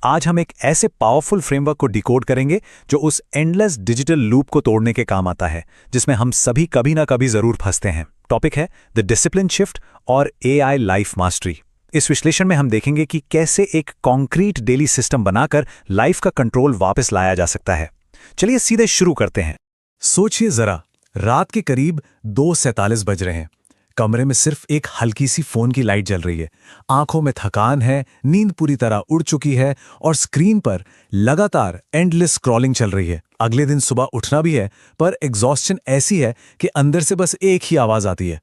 आज हम एक ऐसे पावरफुल फ्रेमवर्क को डिकोड करेंगे जो उस एंडलेस डिजिटल लूप को तोड़ने के काम आता है, जिसमें हम सभी कभी ना कभी जरूर फंसते हैं। टॉपिक है द डिसिप्लिन शिफ्ट और एआई लाइफ मास्टरी। इस विश्लेषण में हम देखेंगे कि कैसे एक कॉन्क्रीट डेली सिस्टम बनाकर लाइफ का कंट्रोल वापस लाया जा सकता है। चलिए सीधे शुरू करते हैं। सोचिए जरा, रात के करीब 2:47 बज रहे हैं। कमरे में सिर्फ एक हल्की सी फोन की लाइट जल रही है। आंखों में थकान है, नींद पूरी तरह उड़ चुकी है और स्क्रीन पर लगातार एंडलेस स्क्रॉलिंग चल रही है। अगले दिन सुबह उठना भी है, पर एग्जॉस्शन ऐसी है कि अंदर से बस एक ही आवाज आती है,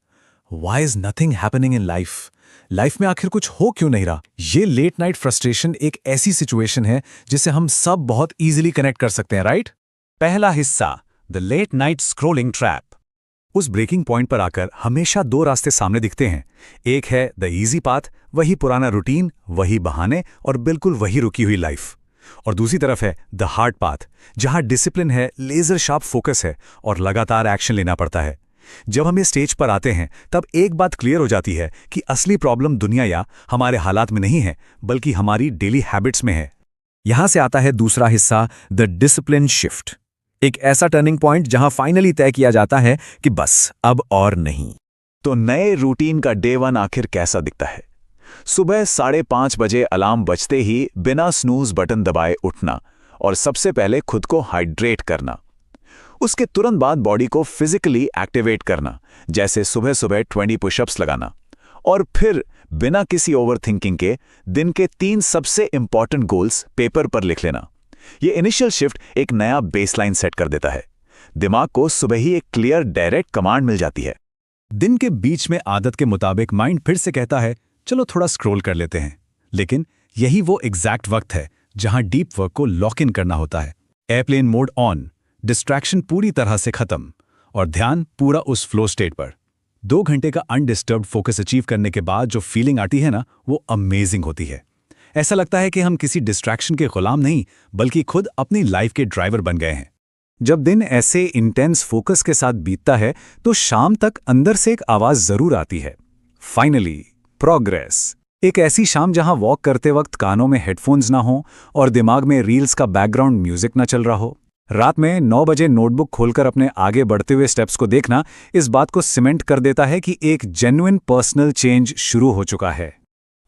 why is nothing happening in life? Life में आखिर कुछ हो क्यों नहीं रहा? ये लेट नाइट फ्रस्ट्रेशन एक ऐसी सिचुएशन है जिसे हम सब बहुत ईजिली कनेक्ट कर सकते हैं, राइट? पहला हिस्सा, the late night scrolling trap. उस ब्रेकिंग पॉइंट पर आकर हमेशा दो रास्ते सामने दिखते हैं। एक है द इजी पाथ, वही पुराना रूटीन, वही बहाने और बिल्कुल वही रुकी हुई लाइफ। और दूसरी तरफ है द हार्ड पाथ, जहां डिसिप्लिन है, लेजर शार्प फोकस है और लगातार एक्शन लेना पड़ता है। जब हम इस स्टेज पर आते हैं तब एक बात क्लियर हो जाती है कि असली प्रॉब्लम दुनिया या हमारे हालात में नहीं है, बल्कि हमारी डेली हैबिट्स में है। यहां से आता है दूसरा हिस्सा, द डिसिप्लिन शिफ्ट। एक ऐसा टर्निंग पॉइंट जहां फाइनली तय किया जाता है कि बस अब और नहीं। तो नए रूटीन का डे 1 आखिर कैसा दिखता है? सुबह 5:30 बजे अलार्म बजते ही बिना स्नूज बटन दबाए उठना और सबसे पहले खुद को हाइड्रेट करना। उसके तुरंत बाद बॉडी को फिजिकली एक्टिवेट करना, जैसे सुबह सुबह 20 पुशअप्स लगाना। और फिर बिना किसी ओवरथिंकिंग के दिन के 3 सबसे इंपॉर्टेंट गोल्स पेपर पर लिख लेना। ये इनिशियल शिफ्ट एक नया बेसलाइन सेट कर देता है। दिमाग को सुबह ही एक क्लियर डायरेक्ट कमांड मिल जाती है। दिन के बीच में आदत के मुताबिक माइंड फिर से कहता है, चलो थोड़ा स्क्रॉल कर लेते हैं। लेकिन यही वो एग्जैक्ट वक्त है जहां डीप वर्क को लॉक इन करना होता है। एयरप्लेन मोड ऑन, डिस्ट्रैक्शन पूरी तरह से खत्म और ध्यान पूरा उस फ्लो स्टेट पर। 2 घंटे का अनडिस्टर्ब्ड फोकस अचीव करने के बाद जो फीलिंग आती है ना, वो अमेजिंग होती है। ऐसा लगता है कि हम किसी डिस्ट्रैक्शन के गुलाम नहीं, बल्कि खुद अपनी लाइफ के ड्राइवर बन गए हैं। जब दिन ऐसे इंटेंस फोकस के साथ बीतता है तो शाम तक अंदर से एक आवाज जरूर आती है, फाइनली प्रोग्रेस। एक ऐसी शाम जहां वॉक करते वक्त कानों में हेडफोन्स ना हो और दिमाग में रील्स का बैकग्राउंड म्यूजिक ना चल रहा हो। रात में 9 बजे नोटबुक खोलकर अपने आगे बढ़ते हुए स्टेप्स को देखना इस बात को सीमेंट कर देता है कि एक जेन्युइन पर्सनल चेंज शुरू हो चुका है।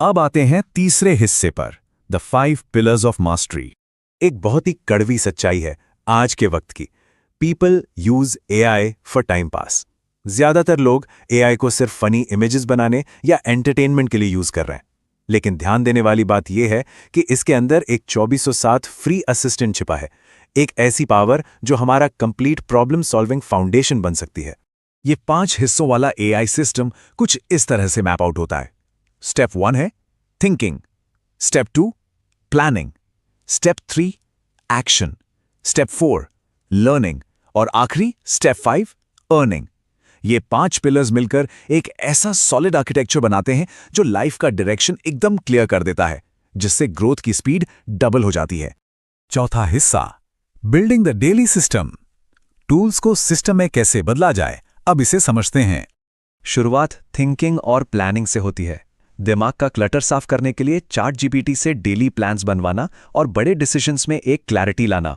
अब आते हैं तीसरे हिस्से पर, द 5 पिलर्स ऑफ मास्टरी। एक बहुत ही कड़वी सच्चाई है आज के वक्त की। People use AI for time pass. ज्यादातर लोग एआई को सिर्फ फनी इमेजेस बनाने या एंटरटेनमेंट के लिए यूज कर रहे हैं। लेकिन ध्यान देने वाली बात यह है कि इसके अंदर एक 24/7 फ्री असिस्टेंट छिपा है, एक ऐसी पावर जो हमारा कंप्लीट प्रॉब्लम सॉल्विंग फाउंडेशन बन सकती है। ये 5 हिस्सों वाला एआई सिस्टम कुछ इस तरह से मैप आउट होता है। स्टेप 1 है thinking, step 2 planning, step 3 action, step 4 learning और आखिरी स्टेप 5 अर्निंग। ये 5 पिलर्स मिलकर एक ऐसा सॉलिड आर्किटेक्चर बनाते हैं जो लाइफ का डायरेक्शन एकदम क्लियर कर देता है, जिससे ग्रोथ की स्पीड डबल हो जाती है। चौथा हिस्सा, building the daily system. Tools को सिस्टम में कैसे बदला जाए, अब इसे समझते हैं। शुरुआत थिंकिंग और प्लानिंग से होती है। दिमाग का क्लटर साफ करने के लिए चार्ट जीपीटी से डेली प्लान्स बनवाना और बड़े डिसीजंस में एक क्लैरिटी लाना।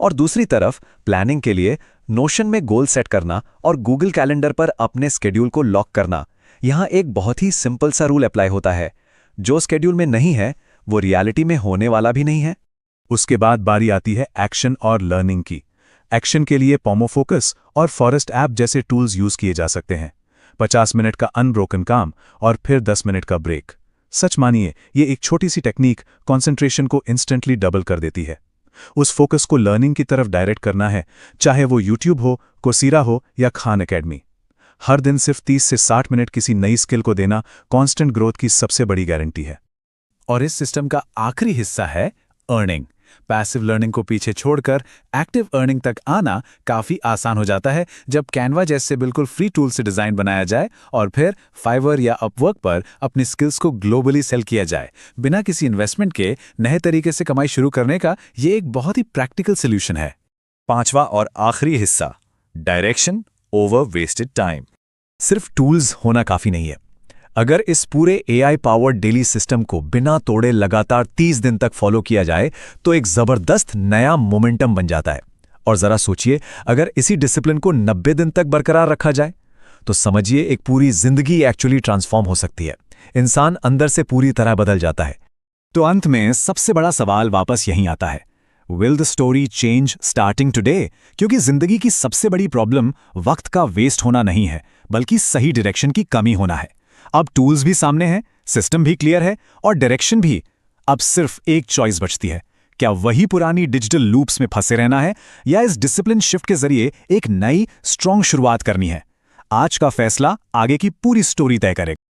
और दूसरी तरफ प्लानिंग के लिए नोशन में गोल सेट करना और गूगल कैलेंडर पर अपने स्केड्यूल को लॉक करना। यहां एक बहुत ही सिंपल सा रूल अप्लाई होता है, जो स्केड्यूल में नहीं है वो रियलिटी में होने वाला भी नहीं है। उसके बाद बारी आती है एक्शन और लर्निंग की। एक्शन के लिए पोमो फोकस और फॉरेस्ट ऐप जैसे टूल्स यूज किए जा सकते हैं। 50 मिनट का अनब्रोकन काम और फिर 10 मिनट का ब्रेक। सच मानिए, ये एक छोटी सी टेक्निक कंसंट्रेशन को इंस्टेंटली डबल कर देती है। उस फोकस को लर्निंग की तरफ डायरेक्ट करना है, चाहे वो यूट्यूब हो, कोसीरा हो या खान एकेडमी। हर दिन सिर्फ 30 से 60 मिनट किसी नई स्किल को देना कांस्टेंट ग्रोथ की सबसे बड़ी गारंटी है। और इस सिस्टम का आखिरी हिस्सा है अर्निंग। पैसिव लर्निंग को पीछे छोड़कर एक्टिव अर्निंग तक आना काफी आसान हो जाता है जब कैनवा जैसे बिल्कुल फ्री टूल से डिजाइन बनाया जाए और फिर फाइवर या अपवर्क पर अपनी स्किल्स को ग्लोबली सेल किया जाए। बिना किसी इन्वेस्टमेंट के नए तरीके से कमाई शुरू करने का ये एक बहुत ही प्रैक्टिकल सोल्यूशन है। पांचवा और आखिरी हिस्सा, डायरेक्शन ओवर वेस्टेड टाइम। सिर्फ टूल्स होना काफी नहीं है, अगर इस पूरे AI पावर्ड डेली सिस्टम को बिना तोड़े लगातार 30 दिन तक फॉलो किया जाए तो एक जबरदस्त नया मोमेंटम बन जाता है। और जरा सोचिए, अगर इसी डिसिप्लिन को 90 दिन तक बरकरार रखा जाए तो समझिए एक पूरी जिंदगी एक्चुअली ट्रांसफॉर्म हो सकती है। इंसान अंदर से पूरी तरह बदल जाता है। तो अंत में सबसे बड़ा सवाल वापस यहीं आता है, will the story change starting today? क्योंकि जिंदगी की सबसे बड़ी प्रॉब्लम वक्त का वेस्ट होना नहीं है, बल्कि सही डायरेक्शन की कमी होना है। अब टूल्स भी सामने हैं, सिस्टम भी क्लियर है और डायरेक्शन भी। अब सिर्फ एक चॉइस बचती है, क्या वही पुरानी डिजिटल लूप्स में फंसे रहना है या इस डिसिप्लिन शिफ्ट के जरिए एक नई स्ट्रॉन्ग शुरुआत करनी है? आज का फैसला आगे की पूरी स्टोरी तय करेगा।